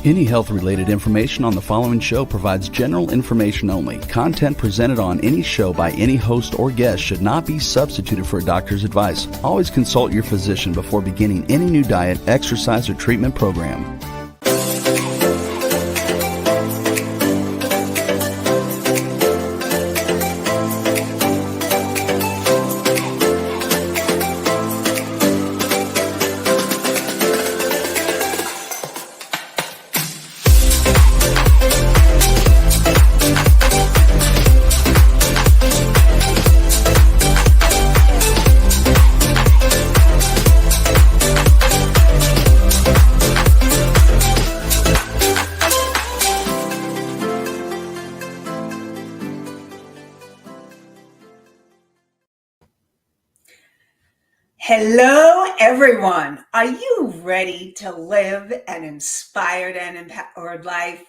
Any health-related information on the following show provides general information only. Content presented on any show by any host or guest should not be substituted for a doctor's advice. Always consult your physician before beginning any new diet, exercise, or treatment program. Hello, everyone. Are you ready to live an inspired and empowered life?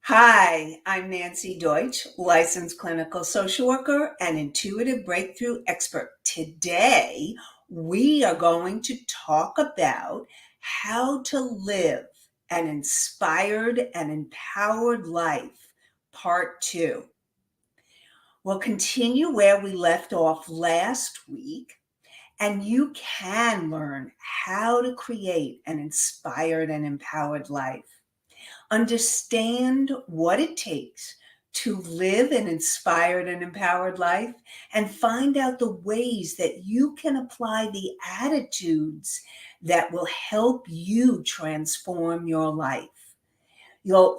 Hi, I'm Nancy Deutsch, licensed clinical social worker and intuitive breakthrough expert. Today, we are going to talk about how to live an inspired and empowered life, part 2. We'll continue where we left off last week. And you can learn how to create an inspired and empowered life. Understand what it takes to live an inspired and empowered life, and find out the ways that you can apply the attitudes that will help you transform your life.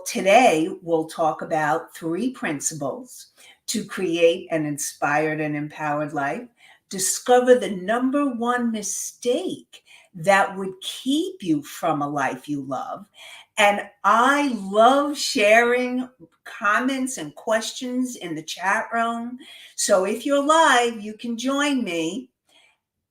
Today, we'll talk about 3 principles to create an inspired and empowered life. Discover the number 1 mistake that would keep you from a life you love. And I love sharing comments and questions in the chat room. So if you're live, you can join me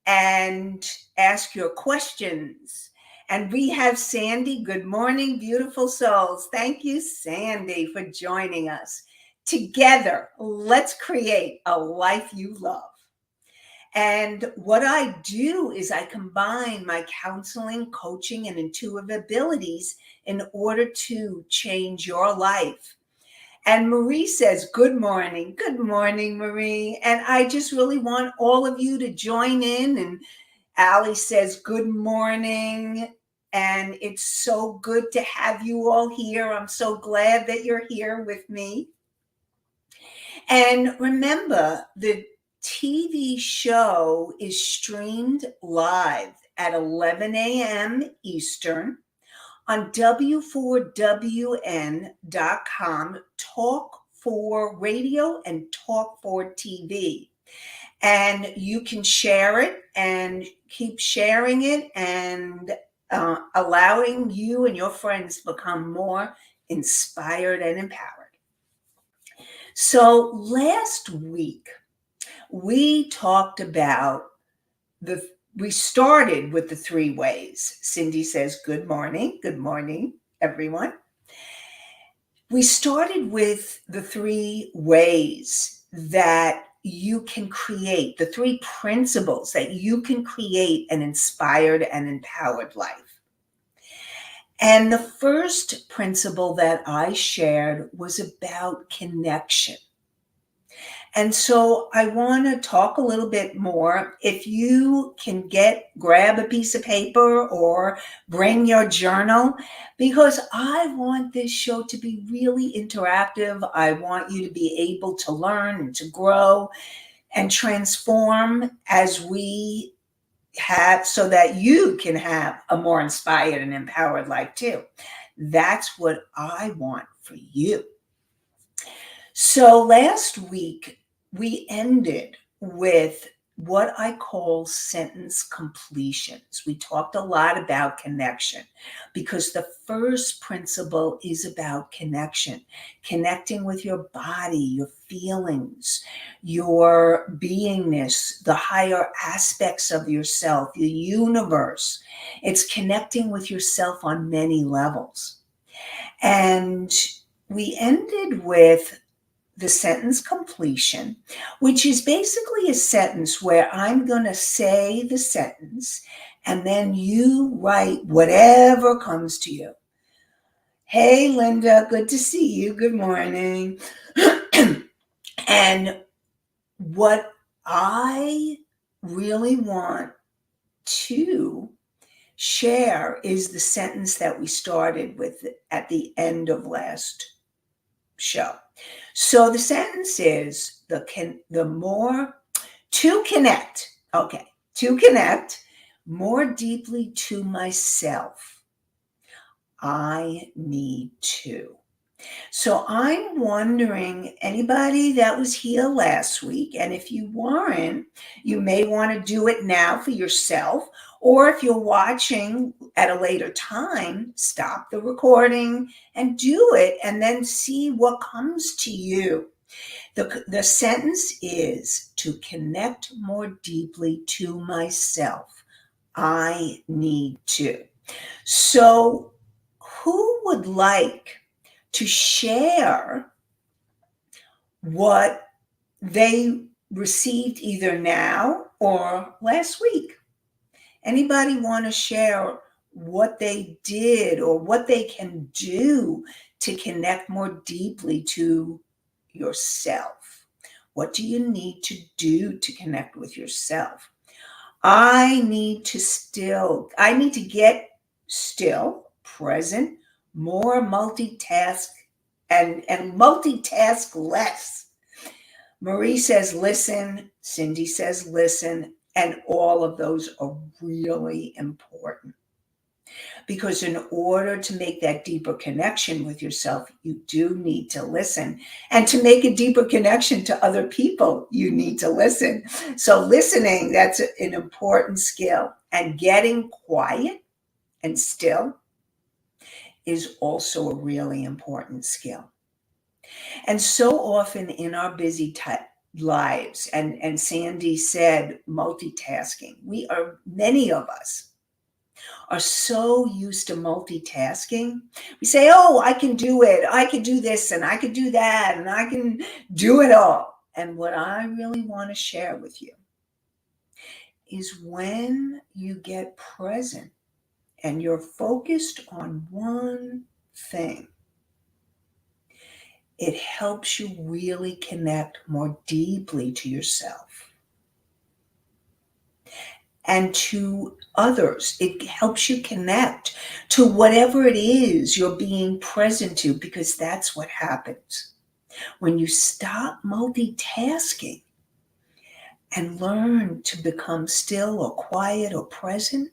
and ask your questions. And we have Sandy. Good morning, beautiful souls. Thank you, Sandy, for joining us. Together, let's create a life you love. And what I do is I combine my counseling, coaching, and intuitive abilities in order to change your life. And Marie says, good morning. Good morning, Marie. And I just really want all of you to join in. And Allie says, good morning. And it's so good to have you all here. I'm so glad that you're here with me. And remember, the TV show is streamed live at 11 a.m. Eastern on W4WN.com, Talk 4 Radio and Talk 4 TV. And you can share it and keep sharing it and allowing you and your friends to become more inspired and empowered. So last week, we talked about we started with the 3 ways. Cindy says, good morning, everyone. We started with the 3 ways that you can create, the 3 principles that you can create an inspired and empowered life. And the first principle that I shared was about connection. And so I want to talk a little bit more. If you can grab a piece of paper or bring your journal, because I want this show to be really interactive. I want you to be able to learn and to grow and transform as we have, so that you can have a more inspired and empowered life too. That's what I want for you. So last week, we ended with what I call sentence completions. We talked a lot about connection because the first principle is about connection, connecting with your body, your feelings, your beingness, the higher aspects of yourself, the universe. It's connecting with yourself on many levels. And we ended with the sentence completion, which is basically a sentence where I'm going to say the sentence and then you write whatever comes to you. Hey, Linda, good to see you. Good morning. And what I really want to share is the sentence that we started with at the end of last show. So the sentence is the more to connect. Okay, to connect more deeply to myself, I need to. So I'm wondering, anybody that was here last week, and if you weren't, you may want to do it now for yourself, or if you're watching at a later time, stop the recording and do it, and then see what comes to you. The sentence is to connect more deeply to myself. I need to. So, who would like to share what they received either now or last week? Anybody want to share what they did or what they can do to connect more deeply to yourself? What do you need to do to connect with yourself? I need to get still, present, more multitask and multitask less. Marie says listen, Cindy says listen, and all of those are really important. Because in order to make that deeper connection with yourself, you do need to listen. And to make a deeper connection to other people, you need to listen. So listening, that's an important skill. And getting quiet and still is also a really important skill. And so often in our busy lives, and Sandy said multitasking, many of us are so used to multitasking. We say, oh, I can do it. I can do this and I can do that and I can do it all. And what I really want to share with you is when you get present and you're focused on one thing, it helps you really connect more deeply to yourself and to others. It helps you connect to whatever it is you're being present to, because that's what happens. When you stop multitasking and learn to become still or quiet or present,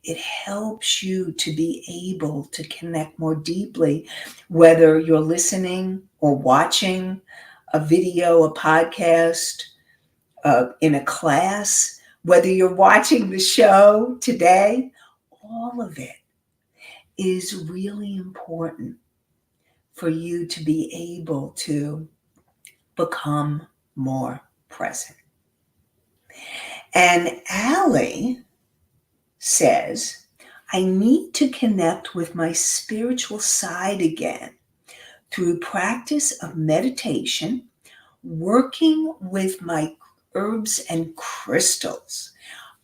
it helps you to be able to connect more deeply, whether you're listening or watching a video, a podcast, in a class, whether you're watching the show today, all of it is really important for you to be able to become more present. And Allie says, I need to connect with my spiritual side again through practice of meditation, working with my herbs and crystals.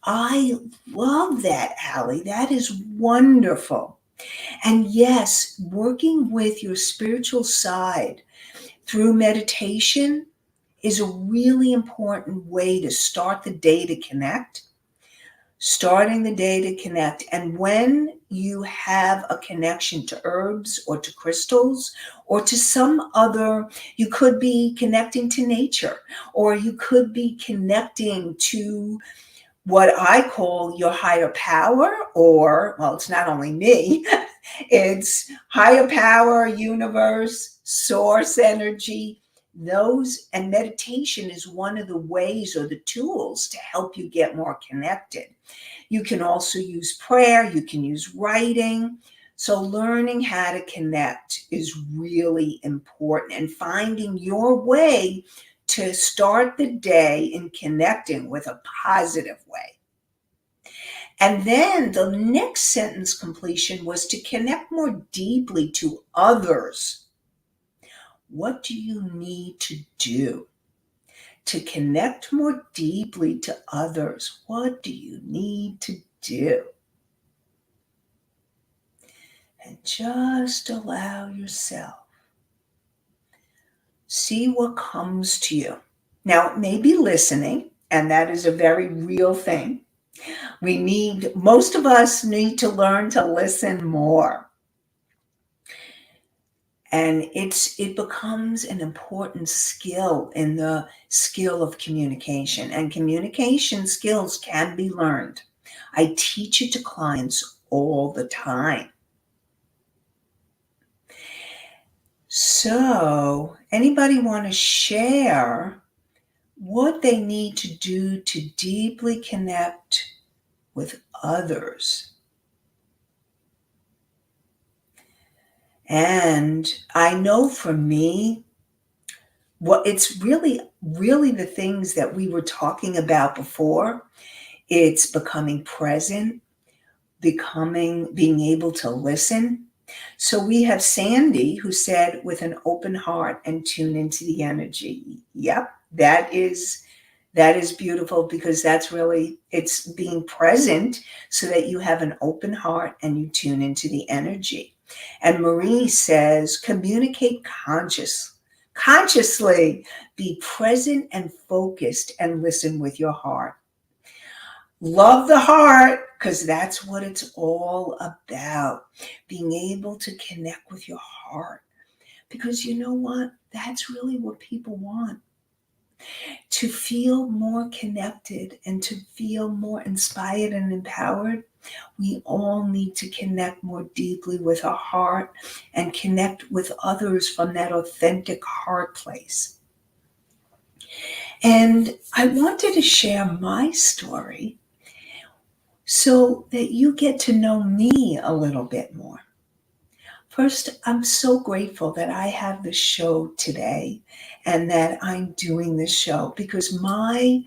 I love that, Allie. That is wonderful. And yes, working with your spiritual side through meditation is a really important way to start the day to connect. Starting the day to connect. And when you have a connection to herbs or to crystals or to some other, you could be connecting to nature, or you could be connecting to what I call your higher power, or, well, it's not only me, it's higher power, universe, source energy. Those, and meditation is one of the ways or the tools to help you get more connected. You can also use prayer, you can use writing. So learning how to connect is really important, and finding your way to start the day in connecting with a positive way. And then the next sentence completion was to connect more deeply to others. What do you need to do to connect more deeply to others? What do you need to do? And just allow yourself. See what comes to you. Now, it may be listening, and that is a very real thing. Most of us need to learn to listen more. And it becomes an important skill in the skill of communication. And communication skills can be learned. I teach it to clients all the time. So, anybody want to share what they need to do to deeply connect with others? And I know for me, what it's really the things that we were talking about before. It's becoming present, being able to listen. So we have Sandy who said, with an open heart and tune into the energy. Yep, that is beautiful, because that's really, it's being present so that you have an open heart and you tune into the energy. And Marie says, communicate consciously, be present and focused, and listen with your heart. Love the heart, because that's what it's all about. Being able to connect with your heart. Because you know what? That's really what people want. To feel more connected and to feel more inspired and empowered, we all need to connect more deeply with our heart and connect with others from that authentic heart place. And I wanted to share my story so that you get to know me a little bit more. First, I'm so grateful that I have this show today and that I'm doing this show, because my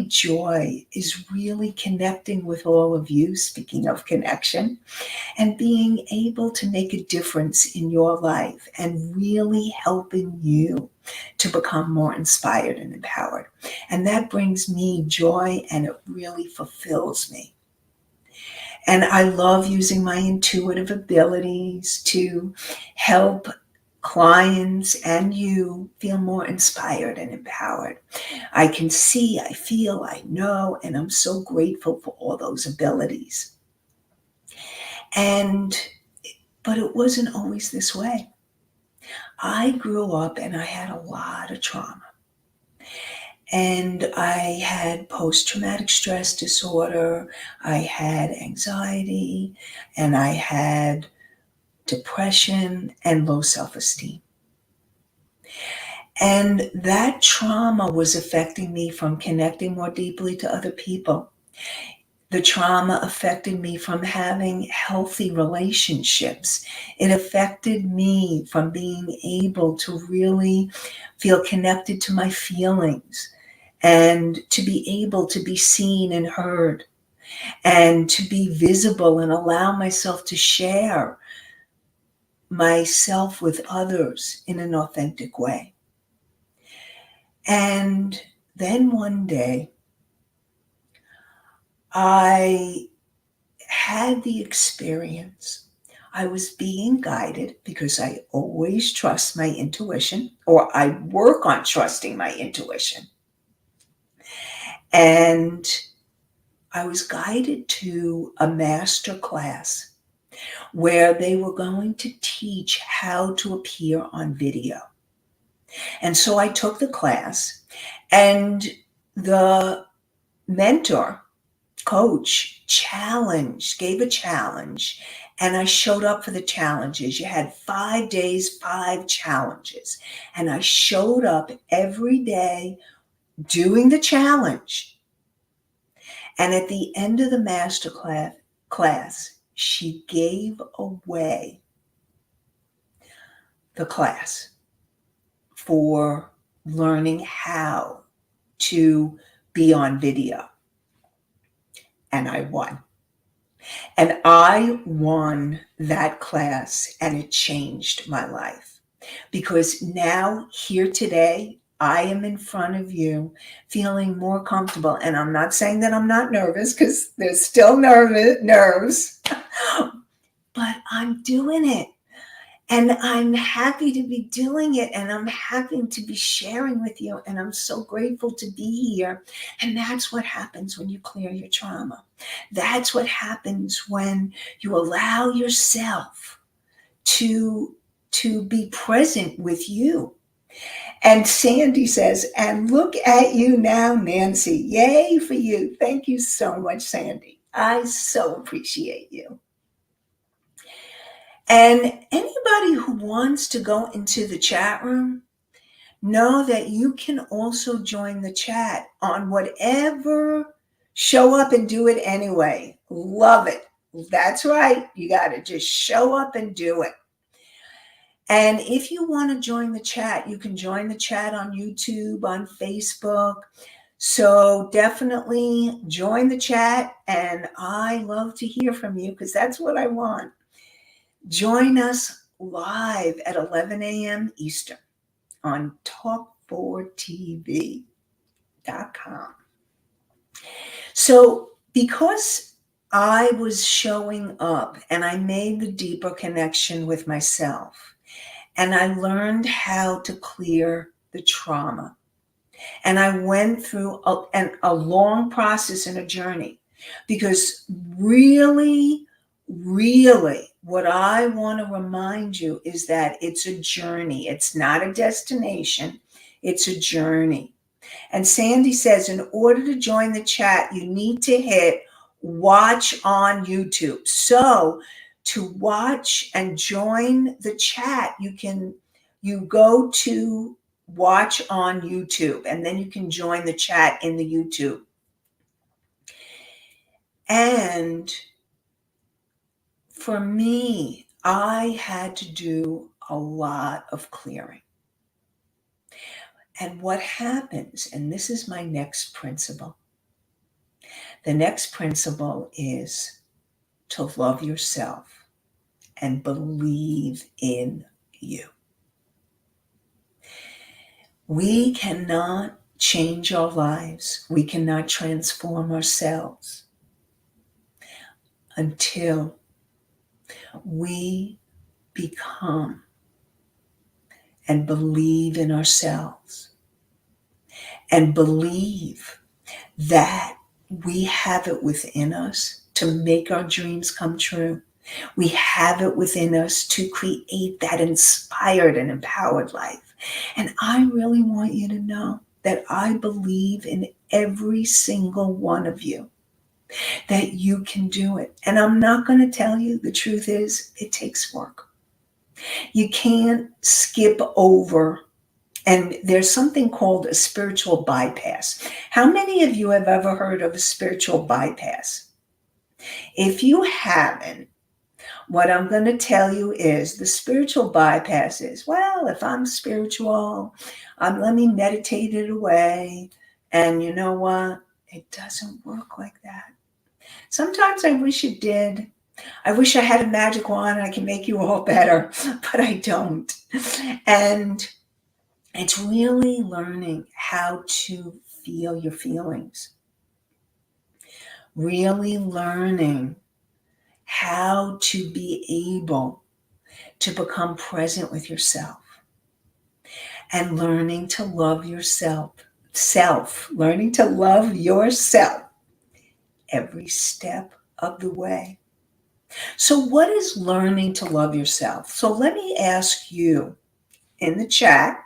joy is really connecting with all of you, speaking of connection, and being able to make a difference in your life and really helping you to become more inspired and empowered. And that brings me joy, and it really fulfills me. And I love using my intuitive abilities to help clients and you feel more inspired and empowered. I can see, I feel, I know, and I'm so grateful for all those abilities. But it wasn't always this way. I grew up and I had a lot of trauma. And I had post-traumatic stress disorder, I had anxiety, and I had depression and low self-esteem. And that trauma was affecting me from connecting more deeply to other people. The trauma affected me from having healthy relationships. It affected me from being able to really feel connected to my feelings and to be able to be seen and heard and to be visible and allow myself to share myself with others in an authentic way. And then one day, I had the experience. I was being guided, because I always trust my intuition, or I work on trusting my intuition. And I was guided to a master class where they were going to teach how to appear on video. And so I took the class, and the mentor, coach, gave a challenge, and I showed up for the challenges. You had 5 days, 5 challenges. And I showed up every day doing the challenge. And at the end of the master class, she gave away the class for learning how to be on video. And I won. And I won that class, and it changed my life. Because now, here today, I am in front of you feeling more comfortable. And I'm not saying that I'm not nervous, because there's still nerves. but I'm doing it. And I'm happy to be doing it, and I'm happy to be sharing with you, and I'm so grateful to be here. And that's what happens when you clear your trauma. That's what happens when you allow yourself to be present with you. And Sandy says, and look at you now, Nancy. Yay for you. Thank you so much, Sandy. I so appreciate you. And anybody who wants to go into the chat room, know that you can also join the chat on whatever. Show up and do it anyway. Love it. That's right. You got to just show up and do it. And if you want to join the chat, you can join the chat on YouTube, on Facebook. So definitely join the chat. And I love to hear from you because that's what I want. Join us live at 11 a.m. Eastern on talk4tv.com. So because I was showing up and I made the deeper connection with myself, and I learned how to clear the trauma, and I went through a long process and a journey, because really, what I want to remind you is that it's a journey. It's not a destination. It's a journey. And Sandy says, in order to join the chat, you need to hit watch on YouTube. So to watch and join the chat, you go to watch on YouTube, and then you can join the chat in the YouTube. And for me, I had to do a lot of clearing. And what happens, and this is my next principle. The next principle is to love yourself and believe in you. We cannot change our lives. We cannot transform ourselves until we become and believe in ourselves and believe that we have it within us to make our dreams come true. We have it within us to create that inspired and empowered life. And I really want you to know that I believe in every single one of you, that you can do it. And I'm not going to tell you, the truth is, it takes work. You can't skip over. And there's something called a spiritual bypass. How many of you have ever heard of a spiritual bypass? If you haven't, what I'm going to tell you is the spiritual bypass is, well, if I'm spiritual, let me meditate it away. And you know what? It doesn't work like that. Sometimes I wish it did. I wish I had a magic wand and I can make you all better, but I don't. And it's really learning how to feel your feelings. Really learning how to be able to become present with yourself. And learning to love yourself. Learning to love yourself every step of the way. So what is learning to love yourself? So let me ask you in the chat,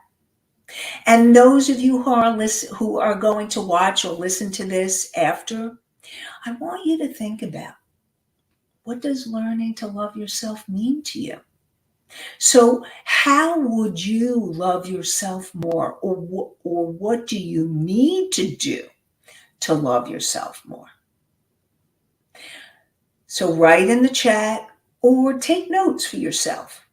and those of you who are going to watch or listen to this after, I want you to think about, what does learning to love yourself mean to you? So how would you love yourself more, or what do you need to do to love yourself more? So write in the chat or take notes for yourself.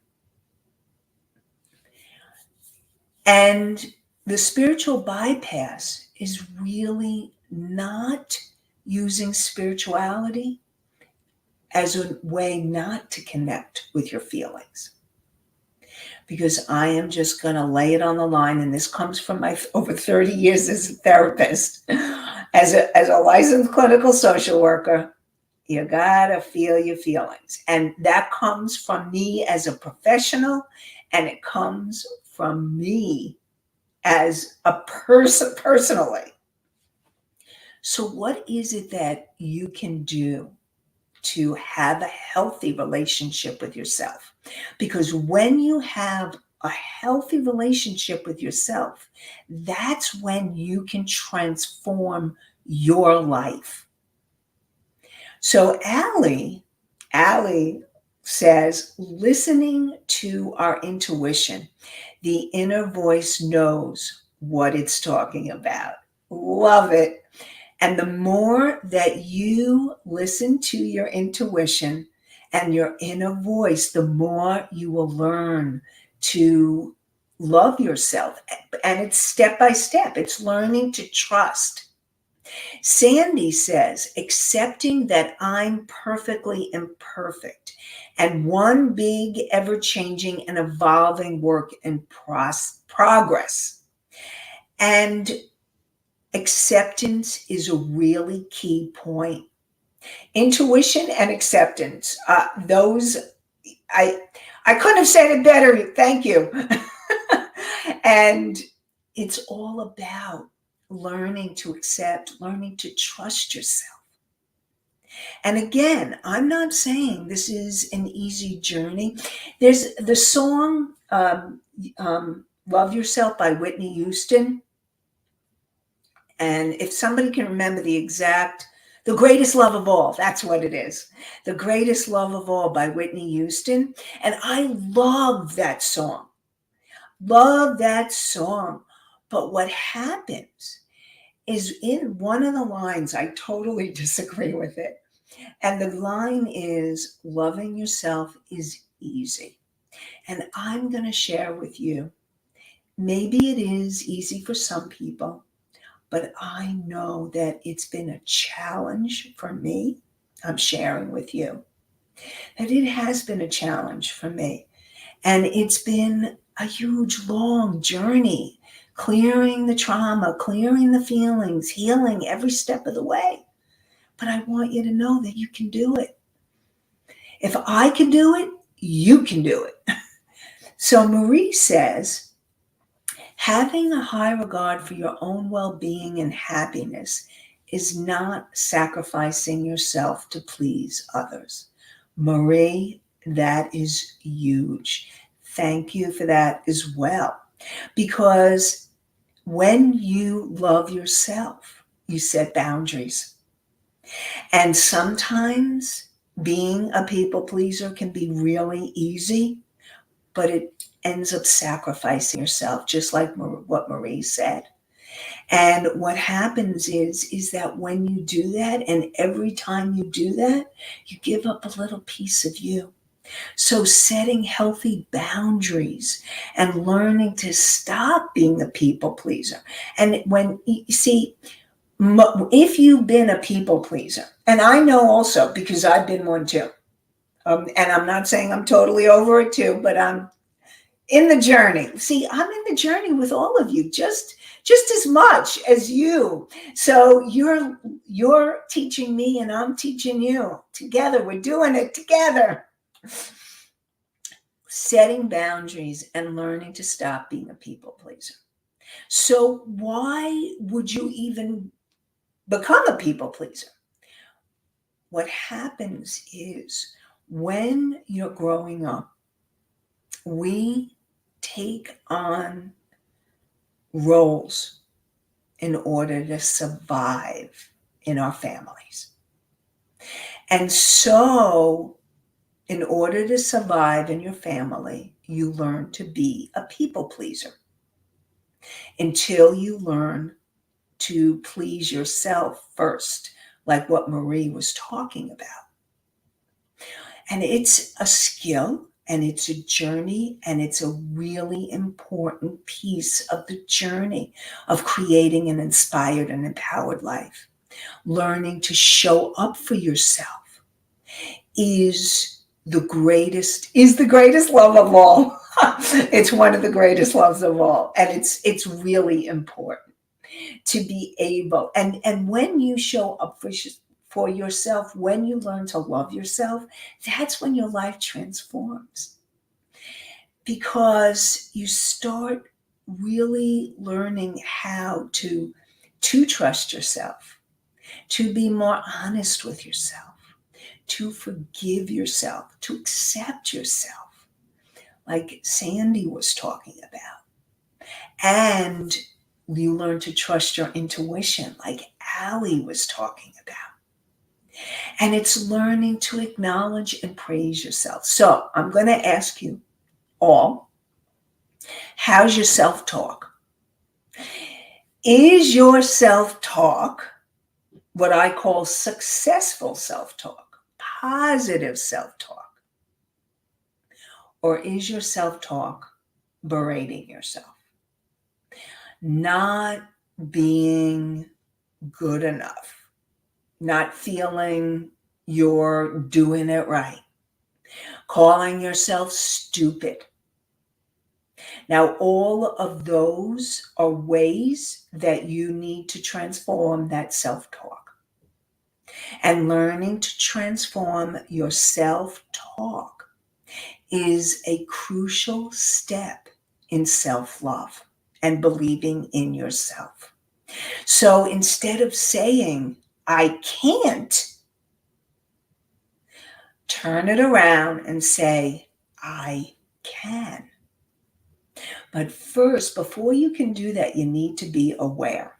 And the spiritual bypass is really not using spirituality as a way not to connect with your feelings. Because I am just going to lay it on the line, and this comes from my over 30 years as a therapist, as a licensed clinical social worker. You gotta feel your feelings. And that comes from me as a professional, and it comes from me as a person personally. So what is it that you can do to have a healthy relationship with yourself? Because when you have a healthy relationship with yourself, that's when you can transform your life. So Allie says, listening to our intuition, the inner voice knows what it's talking about. Love it. And the more that you listen to your intuition and your inner voice, the more you will learn to love yourself. And it's step by step. It's learning to trust. Sandy says, accepting that I'm perfectly imperfect and one big, ever-changing and evolving work in progress. And acceptance is a really key point. Intuition and acceptance, those, I couldn't have said it better. Thank you. And it's all about learning to accept, learning to trust yourself. And again, I'm not saying this is an easy journey. There's the song Love Yourself by Whitney Houston. And if somebody can remember The Greatest Love of All, that's what it is. The Greatest Love of All by Whitney Houston. And I love that song. Love that song. But what happens is in one of the lines, I totally disagree with it. And the line is, loving yourself is easy. And I'm going to share with you, maybe it is easy for some people, but I know that it's been a challenge for me. I'm sharing with you that it has been a challenge for me. And it's been a huge, long journey, clearing the trauma, clearing the feelings, healing every step of the way. But I want you to know that you can do it. If I can do it, you can do it. So Marie says, having a high regard for your own well-being and happiness is not sacrificing yourself to please others. Marie, that is huge. Thank you for that as well. Because when you love yourself, you set boundaries. And sometimes being a people pleaser can be really easy, but it ends up sacrificing yourself, just like what Marie said. And what happens is that when you do that, and every time you do that, you give up a little piece of you. So setting healthy boundaries and learning to stop being a people pleaser. And when you see, if you've been a people pleaser, and I know also because I've been one too, and I'm not saying I'm totally over it too, but I'm in the journey. See, I'm in the journey with all of you, just as much as you. So you're teaching me and I'm teaching you together. We're doing it together. Setting boundaries and learning to stop being a people pleaser. So why would you even become a people pleaser? What happens is when you're growing up, we take on roles in order to survive in our families. And so in order to survive in your family, you learn to be a people pleaser until you learn to please yourself first, like what Marie was talking about. And it's a skill, and it's a journey, and it's a really important piece of the journey of creating an inspired and empowered life. Learning to show up for yourself is the greatest love of all. It's one of the greatest loves of all. And it's really important to be able, and when you show up for yourself, when you learn to love yourself, that's when your life transforms. Because you start really learning how to trust yourself, to be more honest with yourself, to forgive yourself, to accept yourself, like Sandy was talking about. And you learn to trust your intuition, like Allie was talking about. And it's learning to acknowledge and praise yourself. So I'm going to ask you all, how's your self-talk? Is your self-talk what I call successful self-talk, positive self-talk? Or is your self-talk berating yourself? Not being good enough, not feeling you're doing it right, calling yourself stupid. Now, all of those are ways that you need to transform that self-talk. And learning to transform your self-talk is a crucial step in self-love and believing in yourself. So instead of saying, I can't, turn it around and say, I can. But first, before you can do that, you need to be aware.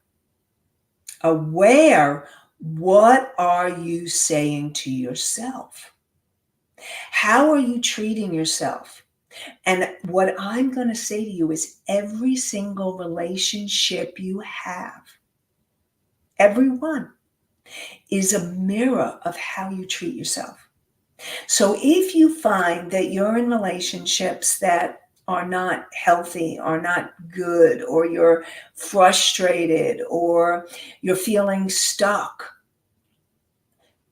Aware, what are you saying to yourself? How are you treating yourself? And what I'm going to say to you is every single relationship you have, every one, is a mirror of how you treat yourself. So if you find that you're in relationships that are not healthy, are not good, or you're frustrated, or you're feeling stuck,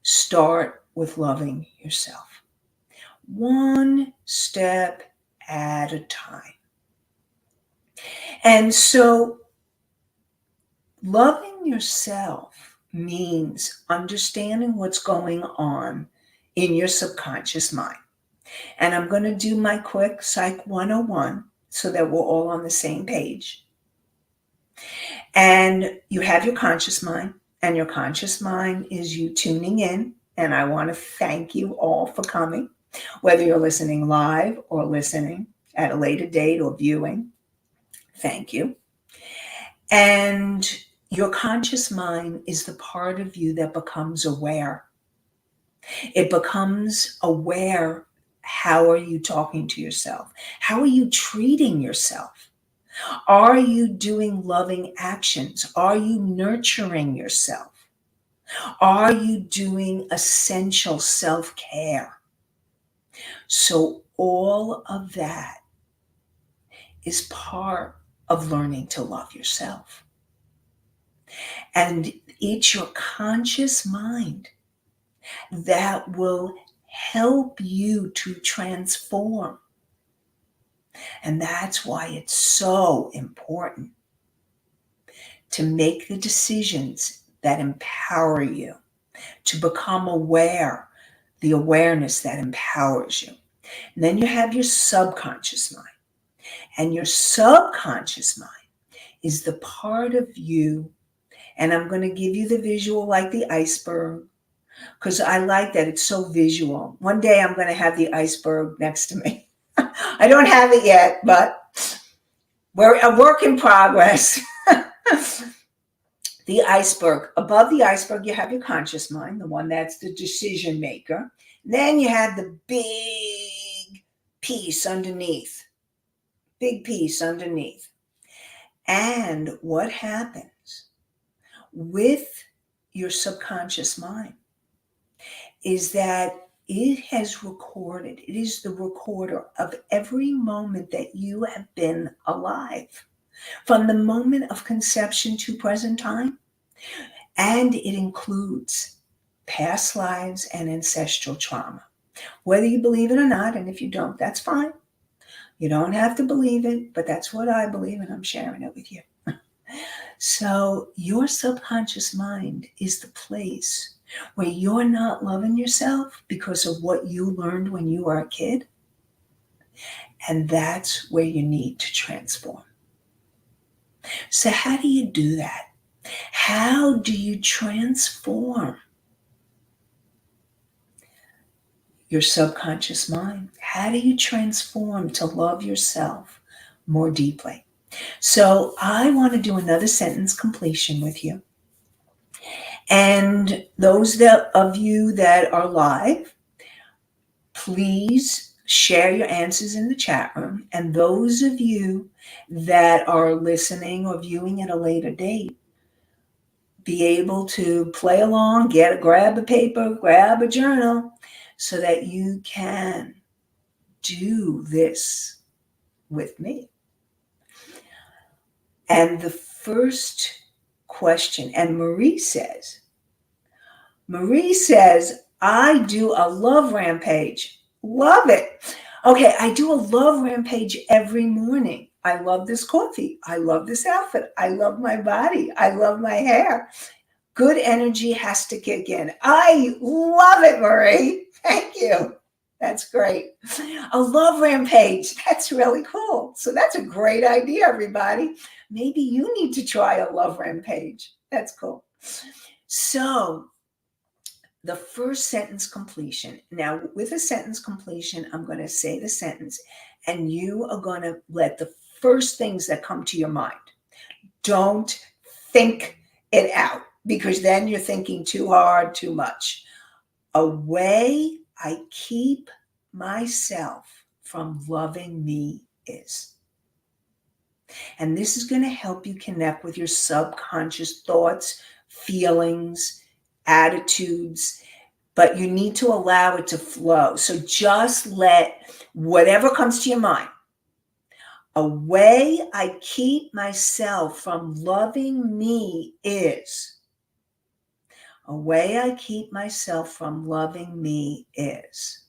start with loving yourself. One step at a time. And so loving yourself means understanding what's going on in your subconscious mind. And I'm going to do my quick Psych 101 so that we're all on the same page. And you have your conscious mind, and your conscious mind is you tuning in. And I want to thank you all for coming, whether you're listening live or listening at a later date or viewing. Thank you. And your conscious mind is the part of you that becomes aware. It becomes aware. How are you talking to yourself? How are you treating yourself? Are you doing loving actions? Are you nurturing yourself? Are you doing essential self-care? So all of that is part of learning to love yourself. And it's your conscious mind that will help you to transform. And that's why it's so important to make the decisions that empower you, to become aware, the awareness that empowers you. And then you have your subconscious mind. And your subconscious mind is the part of you, and I'm going to give you the visual like the iceberg, because I like that it's so visual. One day I'm going to have the iceberg next to me. I don't have it yet, but we're a work in progress. The iceberg. Above the iceberg, you have your conscious mind, the one that's the decision maker. Then you have the big piece underneath. Big piece underneath. And what happens with your subconscious mind is that it has recorded, it is the recorder of every moment that you have been alive, from the moment of conception to present time. And it includes past lives and ancestral trauma. Whether you believe it or not, and if you don't, that's fine. You don't have to believe it, but that's what I believe, and I'm sharing it with you. So your subconscious mind is the place where you're not loving yourself because of what you learned when you were a kid. And that's where you need to transform. So how do you do that? How do you transform your subconscious mind? How do you transform to love yourself more deeply? So I want to do another sentence completion with you. And those of you that are live, please share your answers in the chat room. And those of you that are listening or viewing at a later date, be able to play along, grab a paper, grab a journal, so that you can do this with me. And the first question, and Marie says, I do a love rampage. Love it. Okay, I do a love rampage every morning. I love this coffee. I love this outfit. I love my body. I love my hair. Good energy has to kick in. I love it, Marie. Thank you. That's great. A love rampage. That's really cool. So that's a great idea, everybody. Maybe you need to try a love rampage. That's cool. So the first sentence completion. Now, with a sentence completion, I'm going to say the sentence, and you are going to let the first things that come to your mind. Don't think it out, because then you're thinking too hard, too much. A way I keep myself from loving me is. And this is going to help you connect with your subconscious thoughts, feelings, attitudes, but you need to allow it to flow. So just let whatever comes to your mind. A way I keep myself from loving me is. A way I keep myself from loving me is.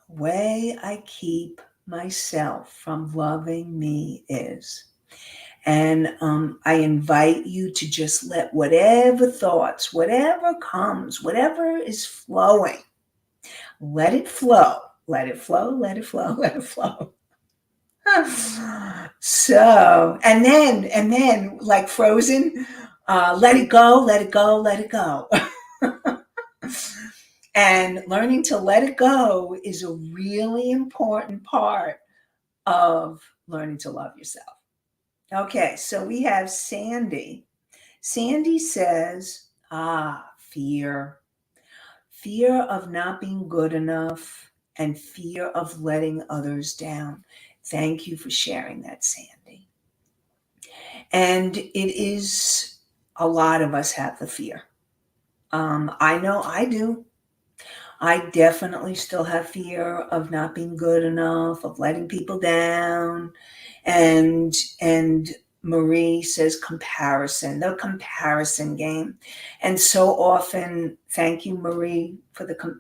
A way I keep myself from loving me is. And I invite you to just let whatever thoughts, whatever comes, whatever is flowing, let it flow. Let it flow, let it flow, let it flow. So, and then like Frozen, let it go, let it go, let it go. And learning to let it go is a really important part of learning to love yourself. Okay, so we have Sandy. Sandy says, fear. Fear of not being good enough and fear of letting others down. Thank you for sharing that, Sandy. And it is, a lot of us have the fear. I know I do. I definitely still have fear of not being good enough, of letting people down. And Marie says comparison, the comparison game. And so often, thank you, Marie,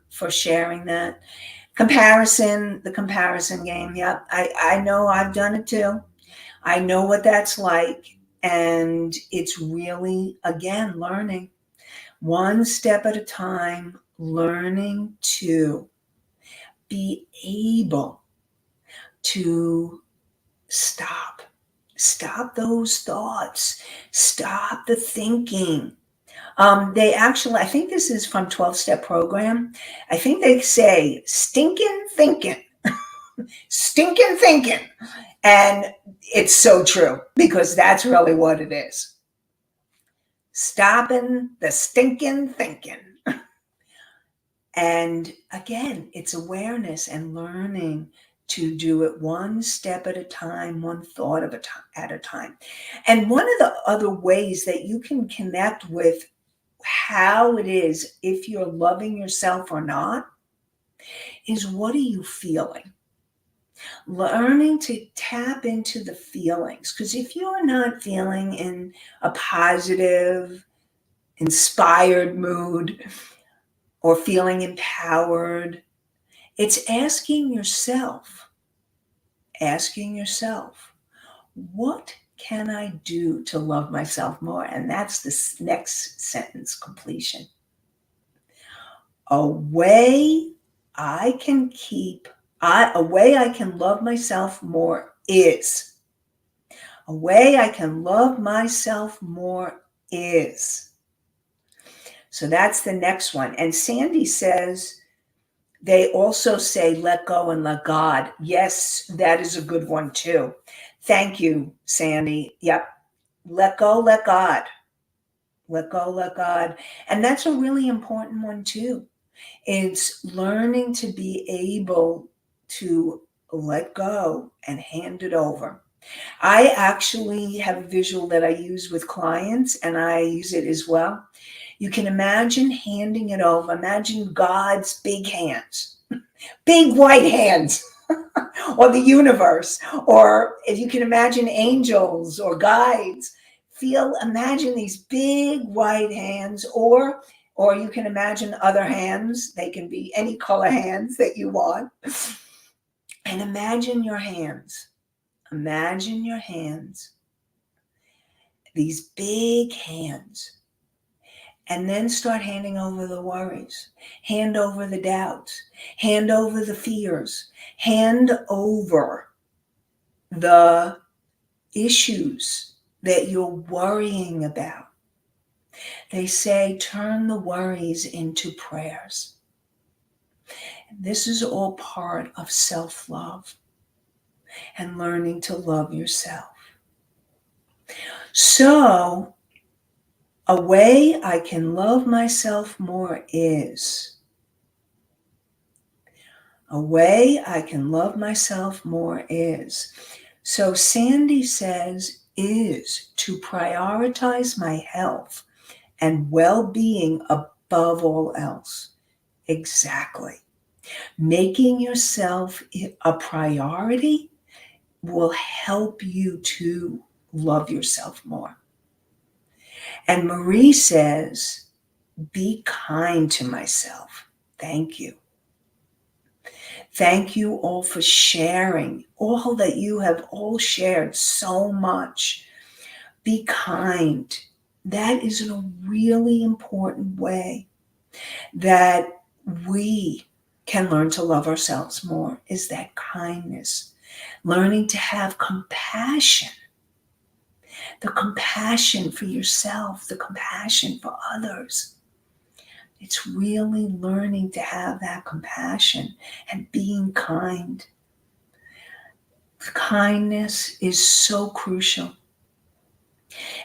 for sharing that. Comparison, the comparison game. Yeah, I know I've done it too. I know what that's like. And it's really, again, learning one step at a time, learning to be able to stop those thoughts, stop the thinking. They actually, I think this is from 12-Step Program. I think they say stinking thinking, stinking thinking. And it's so true, because that's really what it is. Stopping the stinking thinking. And again, it's awareness and learning to do it one step at a time, one thought at a time. And one of the other ways that you can connect with how it is, if you're loving yourself or not, is what are you feeling? Learning to tap into the feelings. Because if you're not feeling in a positive, inspired mood or feeling empowered, it's asking yourself, what can I do to love myself more? And that's the next sentence completion. A way I can love myself more is. A way I can love myself more is. So that's the next one. And Sandy says, they also say, let go and let God. Yes, that is a good one too. Thank you, Sandy. Yep. Let go, let God. Let go, let God. And that's a really important one too. It's learning to be able to let go and hand it over. I actually have a visual that I use with clients, and I use it as well. You can imagine handing it over. Imagine God's big hands, big white hands, or the universe, or if you can imagine angels or guides. Imagine these big white hands, or you can imagine other hands. They can be any color hands that you want. And imagine your hands. Imagine your hands, these big hands, and then start handing over the worries, hand over the doubts, hand over the fears, hand over the issues that you're worrying about. They say, turn the worries into prayers. This is all part of self-love and learning to love yourself. So, a way I can love myself more is. A way I can love myself more is. So Sandy says is to prioritize my health and well-being above all else. Exactly. Making yourself a priority will help you to love yourself more. And Marie says, be kind to myself. Thank you. Thank you all for sharing, all that you have all shared so much. Be kind. That is a really important way that we can learn to love ourselves more, is that kindness. Learning to have compassion. The compassion for yourself, the compassion for others. It's really learning to have that compassion and being kind. Kindness is so crucial.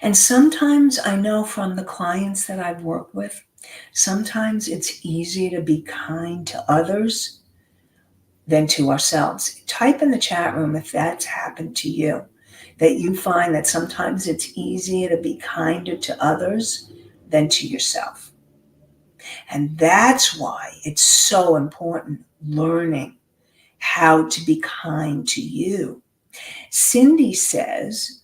And sometimes I know from the clients that I've worked with, sometimes it's easier to be kind to others than to ourselves. Type in the chat room if that's happened to you, that you find that sometimes it's easier to be kinder to others than to yourself. And that's why it's so important learning how to be kind to you. Cindy says,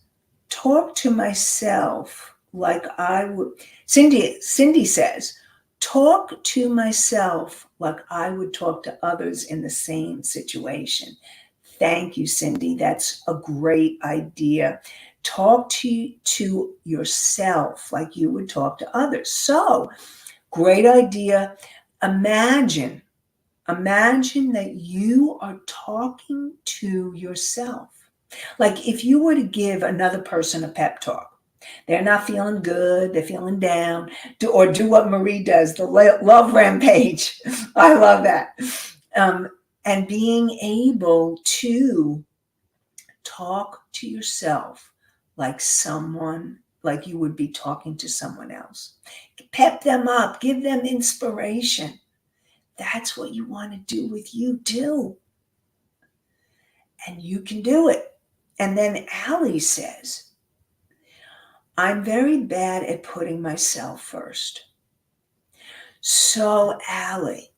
talk to myself like I would. Cindy says, talk to myself like I would talk to others in the same situation. Thank you, Cindy. That's a great idea. Talk to yourself like you would talk to others. So, great idea. Imagine that you are talking to yourself. Like if you were to give another person a pep talk, they're not feeling good, they're feeling down, do what Marie does, the love rampage. I love that. And being able to talk to yourself like you would be talking to someone else. Pep them up, give them inspiration. That's what you want to do with you. Do. And you can do it. And then Allie says, I'm very bad at putting myself first. So Allie,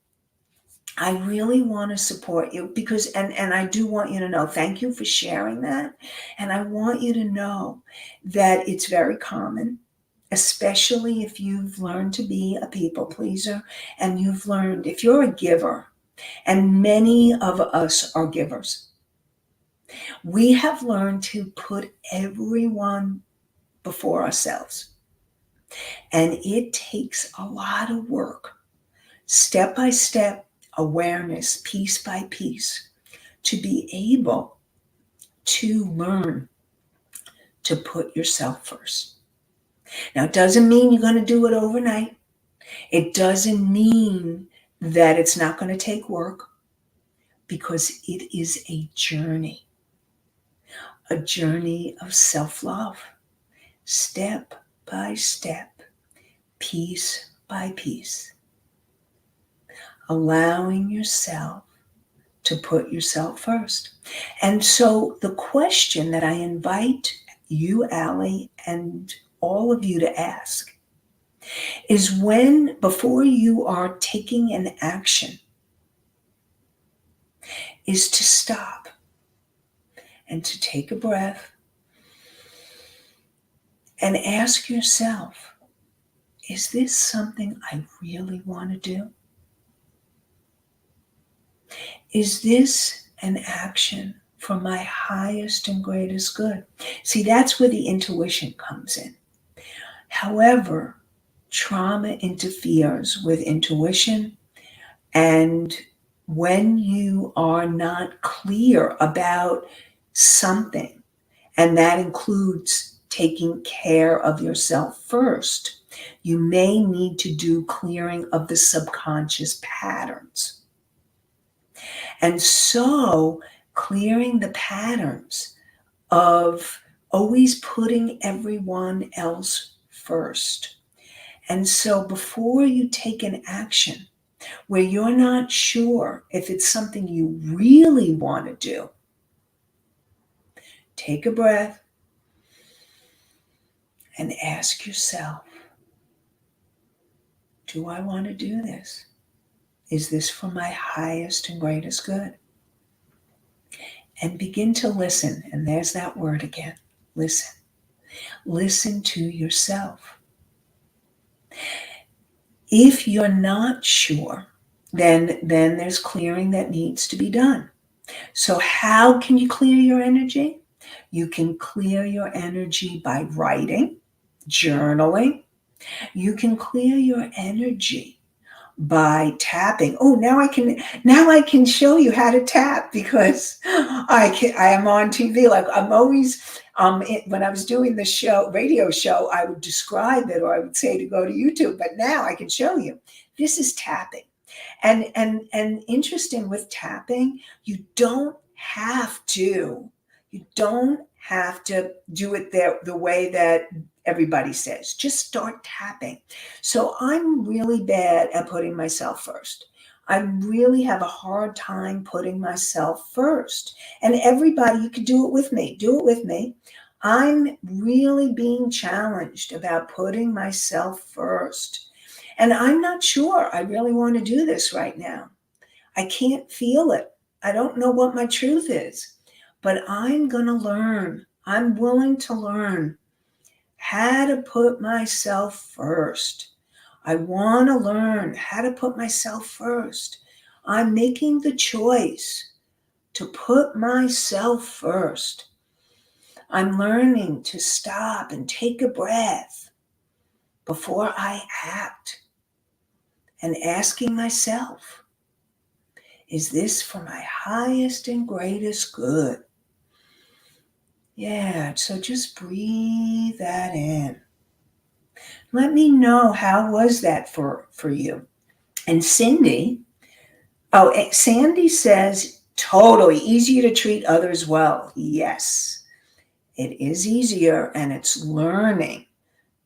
I really want to support you because, and I do want you to know, thank you for sharing that. And I want you to know that it's very common, especially if you've learned to be a people pleaser and you've learned, if you're a giver, and many of us are givers, We have learned to put everyone before ourselves. And it takes a lot of work, step by step, awareness, piece by piece, to be able to learn to put yourself first. Now, it doesn't mean you're going to do it overnight. It doesn't mean that it's not going to take work, because it is a journey of self-love, step by step, piece by piece, allowing yourself to put yourself first. And so the question that I invite you, Allie, and all of you to ask is, when, before you are taking an action, is to stop and to take a breath and ask yourself, is this something I really want to do? Is this an action for my highest and greatest good? See, that's where the intuition comes in. However, trauma interferes with intuition, and when you are not clear about something, and that includes taking care of yourself first, you may need to do clearing of the subconscious patterns. And so clearing the patterns of always putting everyone else first. And so before you take an action where you're not sure if it's something you really want to do, take a breath and ask yourself, do I want to do this? Is this for my highest and greatest good? And begin to listen. And there's that word again, listen. Listen to yourself. If you're not sure, then there's clearing that needs to be done. So how can you clear your energy? You can clear your energy by writing, journaling. You can clear your energy by tapping. Oh, now I can show you how to tap, because I am on TV. Like, I'm always when I was doing the radio show, I would describe it, or I would say to go to YouTube, but now I can show you. This is tapping. And interesting with tapping, you don't have to do it the way that everybody says. Just start tapping. So I'm really bad at putting myself first. I really have a hard time putting myself first. And everybody, you can do it with me. Do it with me. I'm really being challenged about putting myself first. And I'm not sure I really want to do this right now. I can't feel it. I don't know what my truth is, but I'm going to learn. I'm willing to learn how to put myself first. I want to learn how to put myself first. I'm making the choice to put myself first. I'm learning to stop and take a breath before I act, and asking myself, is this for my highest and greatest good? Yeah, so just breathe that in. Let me know, how was that for you? And Sandy says, totally easier to treat others well. Yes, it is easier, and it's learning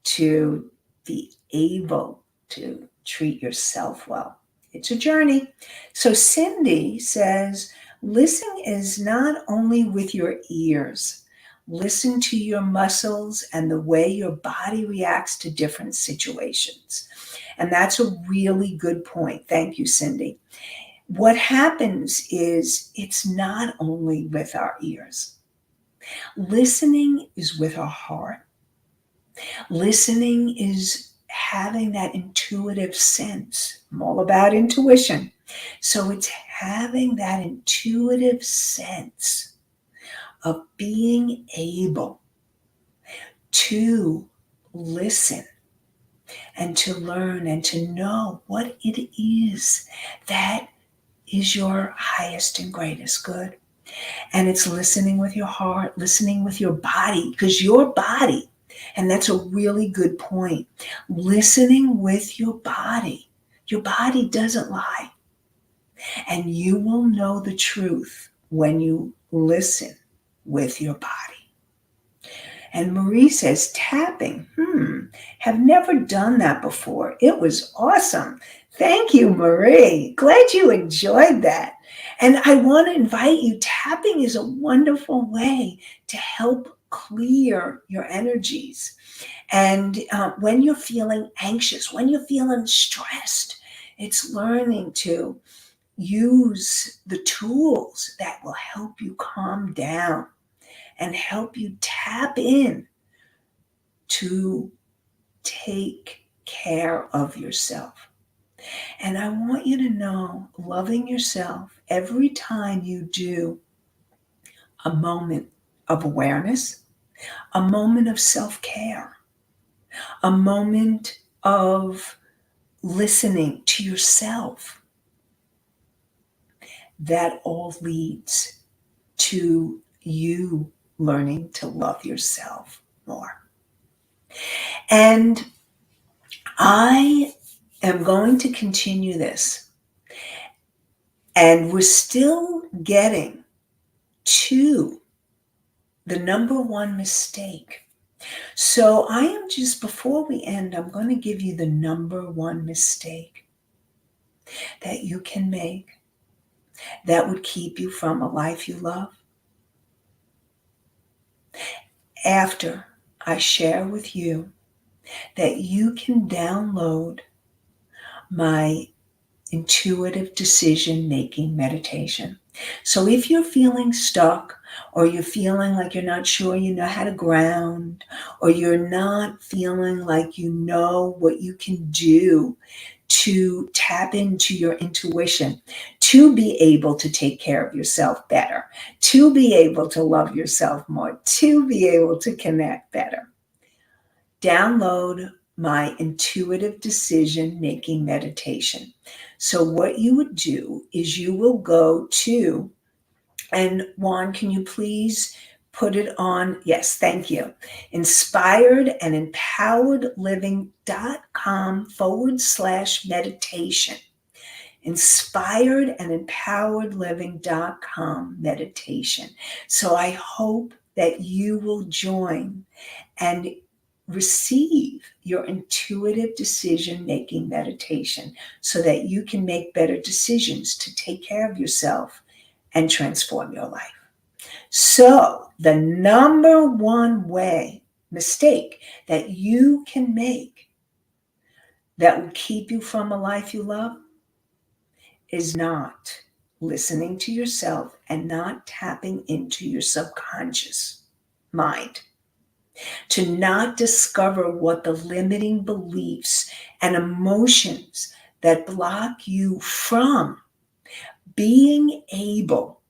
to be able to treat yourself well. It's a journey. So Cindy says, listen is not only with your ears. Listen to your muscles and the way your body reacts to different situations. And that's a really good point. Thank you, Cindy. What happens is, it's not only with our ears. Listening is with our heart. Listening is having that intuitive sense. I'm all about intuition. So it's having that intuitive sense of being able to listen and to learn and to know what it is that is your highest and greatest good. And it's listening with your heart, listening with your body, because your body, and that's a really good point, listening with your body doesn't lie. And you will know the truth when you listen with your body. And Marie says, tapping, have never done that before. It was awesome. Thank you, Marie. Glad you enjoyed that. And I want to invite you, tapping is a wonderful way to help clear your energies. And when you're feeling anxious, when you're feeling stressed, it's learning to use the tools that will help you calm down and help you tap in to take care of yourself. And I want you to know, loving yourself, every time you do a moment of awareness, a moment of self-care, a moment of listening to yourself, that all leads to you learning to love yourself more. And I am going to continue this. And we're still getting to the number one mistake. So I am just, before we end, I'm going to give you the number one mistake that you can make that would keep you from a life you love. After I share with you that you can download my intuitive decision-making meditation. So if you're feeling stuck, or you're feeling like you're not sure you know how to ground, or you're not feeling like you know what you can do to tap into your intuition, to be able to take care of yourself better, to be able to love yourself more, to be able to connect better, download my intuitive decision-making meditation. So what you would do is you will go to, and Juan, can you please put it on? Yes, thank you. inspiredandempoweredliving.com/meditation. inspiredandempoweredliving.com meditation. So I hope that you will join and receive your intuitive decision-making meditation so that you can make better decisions to take care of yourself and transform your life. So the number one mistake that you can make that will keep you from a life you love is not listening to yourself and not tapping into your subconscious mind, to not discover what the limiting beliefs and emotions that block you from being able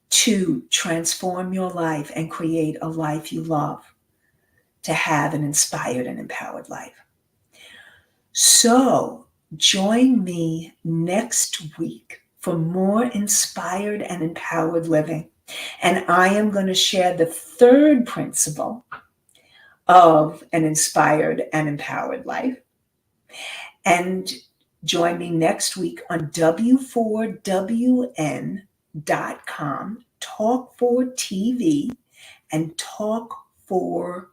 to transform your life and create a life you love, to have an inspired and empowered life. So join me next week for more inspired and empowered living. And I am going to share the third principle of an inspired and empowered life. And join me next week on W4WN.com, Talk for TV, and Talk for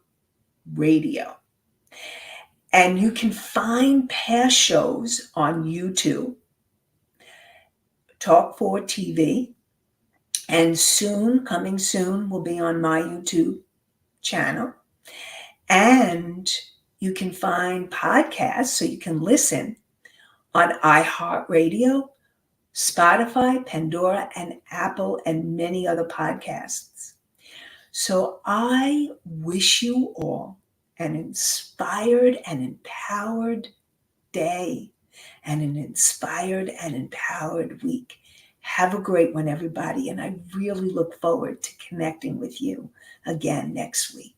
Radio. And you can find past shows on YouTube, Talk for TV, and coming soon, will be on my YouTube channel. And you can find podcasts so you can listen on iHeartRadio, Spotify, Pandora, and Apple, and many other podcasts. So I wish you all an inspired and empowered day and an inspired and empowered week. Have a great one, everybody. And I really look forward to connecting with you again next week.